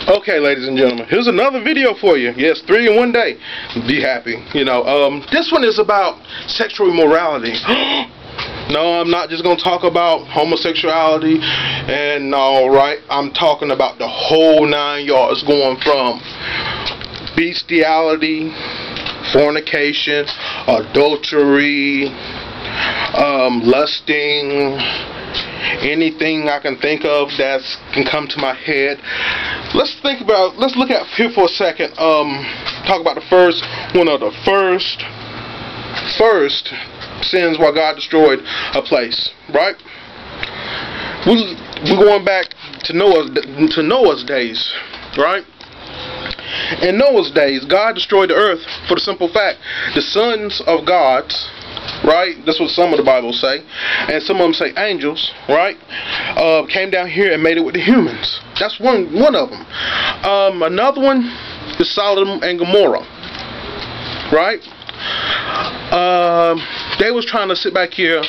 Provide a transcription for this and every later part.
Okay, ladies and gentlemen, here's another video for you. Yes, 3 in one day. Be happy. This one is about sexual immorality. No, I'm not just going to talk about homosexuality and all, right? I'm talking about the whole 9 yards, going from bestiality, fornication, adultery, lusting, anything I can think of that can come to my head. Let's look at here for a second. Talk about the first one of the first sins why God destroyed a place, right? We're going back to Noah's days, right? In Noah's days, God destroyed the earth for the simple fact the sons of God, right? That's what some of the Bibles say, and some of them say angels, right? Came down here and made it with the humans. That's one of them. Another one is Sodom and Gomorrah, right? They was trying to sit back here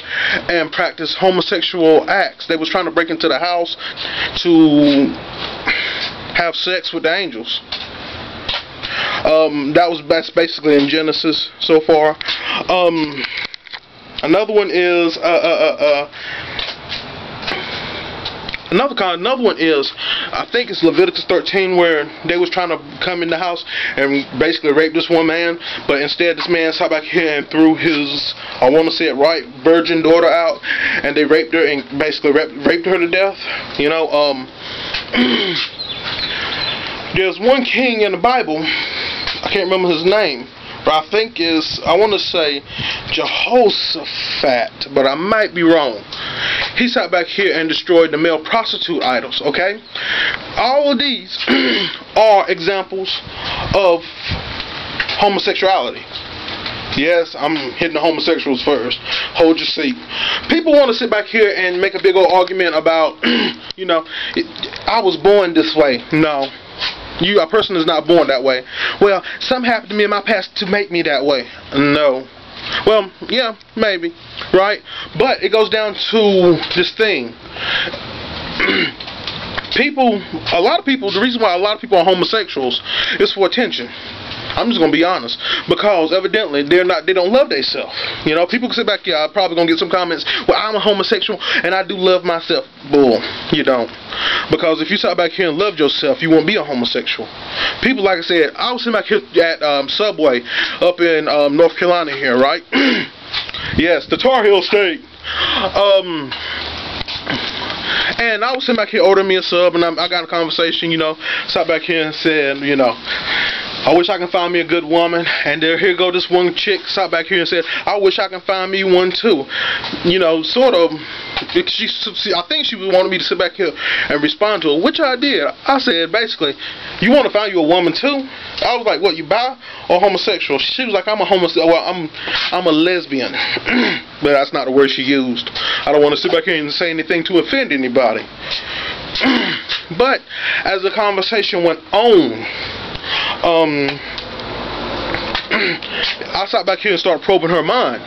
and practice homosexual acts. They was trying to break into the house to have sex with the angels. That's basically in Genesis so far. Another one is another one is, I think it's Leviticus 13, where they was trying to come in the house and basically rape this one man, but instead this man sat back here and threw his, I want to say it right, virgin daughter out, and they raped her and basically raped her to death. There's one king in the Bible, I can't remember his name, but I think I want to say Jehoshaphat, but I might be wrong. He sat back here and destroyed the male prostitute idols, okay? All of these are examples of homosexuality. Yes, I'm hitting the homosexuals first. Hold your seat. People want to sit back here and make a big old argument about, I was born this way. No. A person is not born that way. Well, something happened to me in my past to make me that way. No. Well, yeah, maybe, right? But it goes down to this thing. A lot of people, the reason why a lot of people are homosexuals is for attention. I'm just gonna be honest, because evidently they don't love themselves. People can sit back here. I'm probably gonna get some comments. Well, I'm a homosexual and I do love myself. Bull, you don't. Because if you sat back here and loved yourself, you won't be a homosexual. People, like I said, I was sitting back here at Subway up in North Carolina here, right? Yes, the Tar Heel State. And I was sitting back here ordering me a sub, and I got a conversation, sat back here and said, I wish I can find me a good woman. And here go this one chick sat back here and said, I wish I can find me one too. Sort of. I think she wanted me to sit back here and respond to her, which I did. I said, basically, you want to find you a woman too? I was like, what, you bi or homosexual? She was like, I'm a homosexual. Well, I'm a lesbian. But that's not the word she used. I don't want to sit back here and say anything to offend anybody. But as the conversation went on, I sat back here and started probing her mind.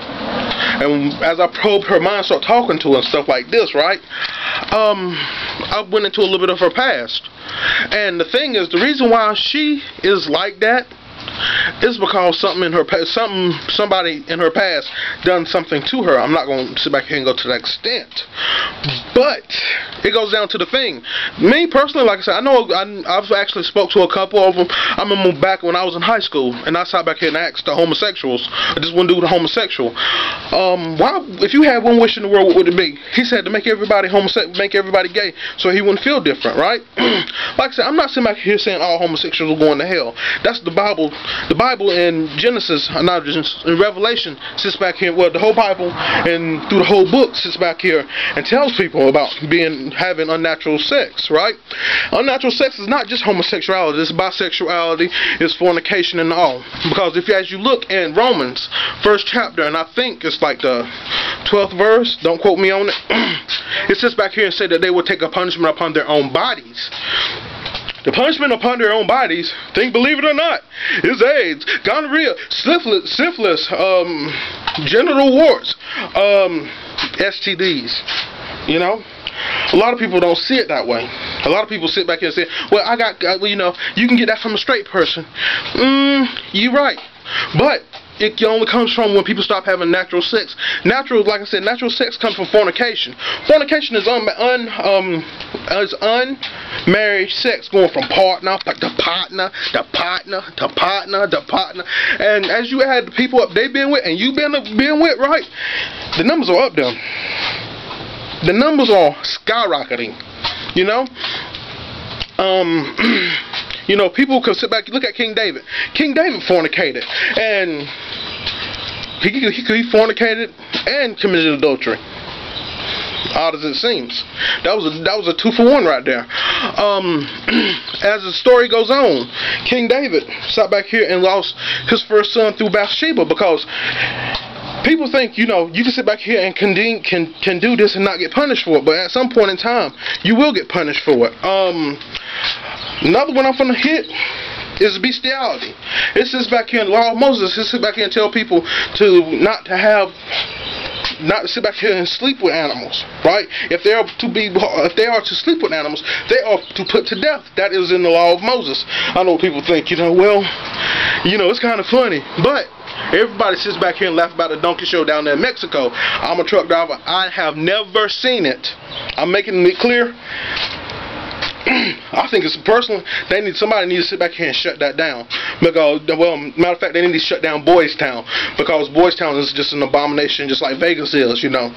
And as I probed her mind, started talking to her and stuff like this, right? I went into a little bit of her past. And the thing is, the reason why she is like that is because somebody in her past done something to her. I'm not going to sit back here and go to that extent, but it goes down to the thing. Me personally, like I said, I know I've actually spoke to a couple of them. I remember back when I was in high school, and I sat back here and asked the homosexuals, this one dude, a homosexual, why, if you had one wish in the world, what would it be? He said to make everybody make everybody gay, so he wouldn't feel different, right? Like I said, I'm not sitting back here saying all homosexuals are going to hell. That's the Bible. The Bible in Genesis, not just in Revelation, sits back here. Well, the whole Bible and through the whole book sits back here and tells people about having unnatural sex, right? Unnatural sex is not just homosexuality. It's bisexuality, it's fornication and all. Because as you look in Romans, 1st chapter, and I think it's like the 12th verse, don't quote me on it, it sits back here and says that they will take a punishment upon their own bodies. The punishment upon their own bodies, believe it or not, is AIDS, gonorrhea, syphilis, genital warts, STDs. A lot of people don't see it that way. A lot of people sit back here and say, well, you know, you can get that from a straight person. You're right. But it only comes from when people stop having natural sex. Natural, like I said, natural sex comes from fornication. Fornication is unmarried sex, going from partner to partner to partner to partner to partner. And as you add the people up they've been with and you've been with, right, the numbers are up there. The numbers are skyrocketing. You know? You know, people can sit back, look at King David. King David fornicated, and he fornicated and committed adultery. Odd as it seems, that was a 2-for-1 right there. As the story goes on, King David sat back here and lost his first son through Bathsheba, because people think, you know, you can sit back here and can do this and not get punished for it, but at some point in time, you will get punished for it. Another one I'm going to hit is bestiality. It sits back here in the law of Moses. It sits back here and tell people not to sit back here and sleep with animals, right? If they are to sleep with animals, they are to put to death. That is in the law of Moses. I know people think, you know, well, you know, it's kind of funny, but everybody sits back here and laughs about the donkey show down there in Mexico. I'm a truck driver. I have never seen it. I'm making it clear. I think it's personal. Somebody needs to sit back here and shut that down, because, well, matter of fact, they need to shut down Boys Town, because Boys Town is just an abomination, just like Vegas is, you know.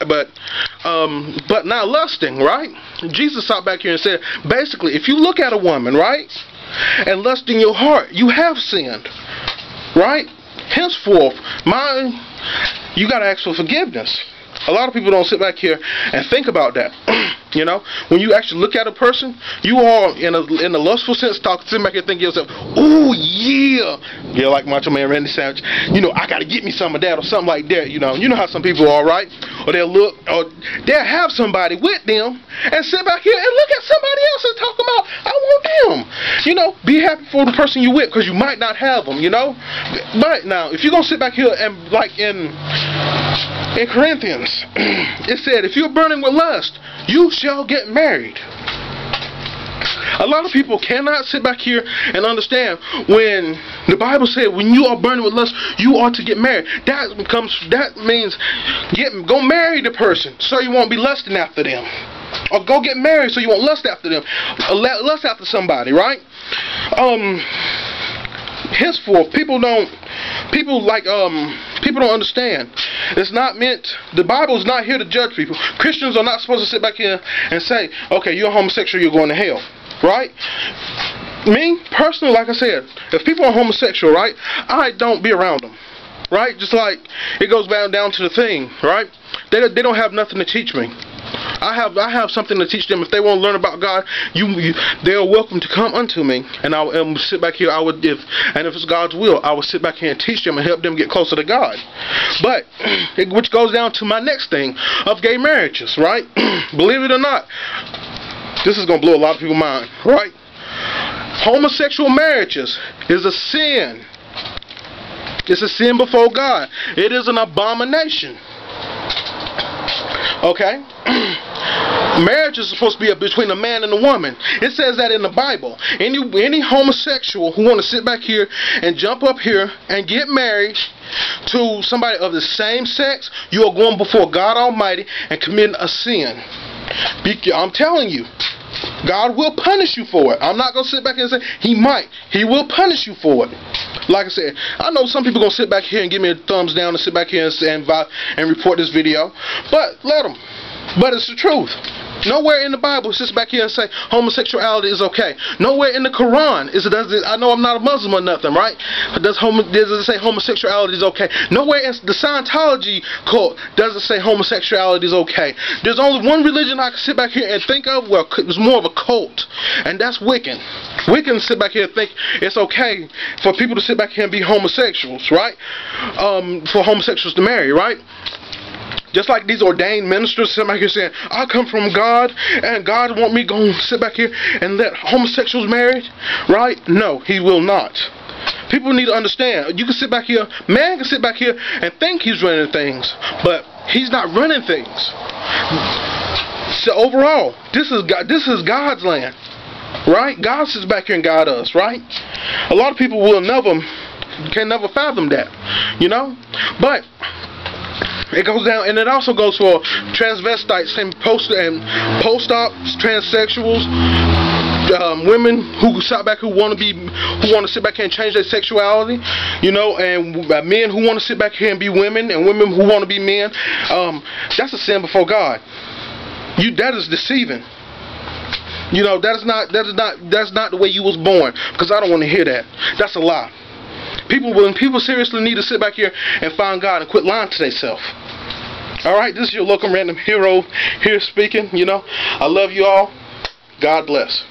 But now lusting, right? Jesus sat back here and said, basically, if you look at a woman, right, and lust in your heart, you have sinned, right? Henceforth, you got to ask for forgiveness. A lot of people don't sit back here and think about that. You know, when you actually look at a person, you are in a lustful sense sitting back here thinking to yourself, "Oh yeah, yeah," like Macho Man Randy Savage. You know, I got to get me some of that or something like that. You know how some people are, right? Or they'll have somebody with them and sit back here and look at somebody else and talk about, I want them. You know, be happy for the person you with, because you might not have them. You know, but now if you're gonna sit back here and like in Corinthians, it said, if you're burning with lust, you shall get married. A lot of people cannot sit back here and understand when the Bible said when you are burning with lust, you are to get married. That means go marry the person so you won't be lusting after them. Or go get married so you won't lust after them. Or lust after somebody, right? Henceforth, people don't understand. It's not meant, the Bible is not here to judge people. Christians are not supposed to sit back here and say, okay, you're homosexual, you're going to hell, right? Me, personally, like I said, if people are homosexual, right, I don't be around them, right? Just like it goes down to the thing, right? They don't have nothing to teach me. I have something to teach them. If they want to learn about God, they are welcome to come unto me, and I will sit back here. If it's God's will, I will sit back here and teach them and help them get closer to God. But which goes down to my next thing of gay marriages, right? Believe it or not, this is gonna blow a lot of people's mind, right? Homosexual marriages is a sin. It's a sin before God. It is an abomination. Okay? Marriage is supposed to be between a man and a woman. It says that in the Bible. Any homosexual who want to sit back here and jump up here and get married to somebody of the same sex, you are going before God Almighty and committing a sin. I'm telling you, God will punish you for it. I'm not going to sit back here and say He might. He will punish you for it. Like I said, I know some people going to sit back here and give me a thumbs down and sit back here and report this video. But let them. But it's the truth. Nowhere in the Bible sits back here and say homosexuality is okay. Nowhere in the Quran I know I'm not a Muslim or nothing, right? Does it say homosexuality is okay? Nowhere in the Scientology cult does it say homosexuality is okay. There's only one religion I can sit back here and think of, well, it's more of a cult, and that's Wiccan. Wiccans sit back here and think it's okay for people to sit back here and be homosexuals, right? For homosexuals to marry, right? Just like these ordained ministers sit back here saying, I come from God, and God want me to sit back here and let homosexuals marry, right? No, He will not. People need to understand. You can sit back here, man can sit back here and think he's running things, but he's not running things. So overall, this is God's land, right? God sits back here and guide us, right? A lot of people can never fathom that, you know. But it goes down, and it also goes for transvestites and post-ops, transsexuals, women who sit back, who want to sit back here and change their sexuality, you know, and men who want to sit back here and be women, and women who want to be men. That's a sin before God. That is deceiving. You know, that's not the way you was born, because I don't want to hear that. That's a lie. When people seriously need to sit back here and find God and quit lying to themselves. Alright, this is your local random hero here speaking, you know. I love you all. God bless.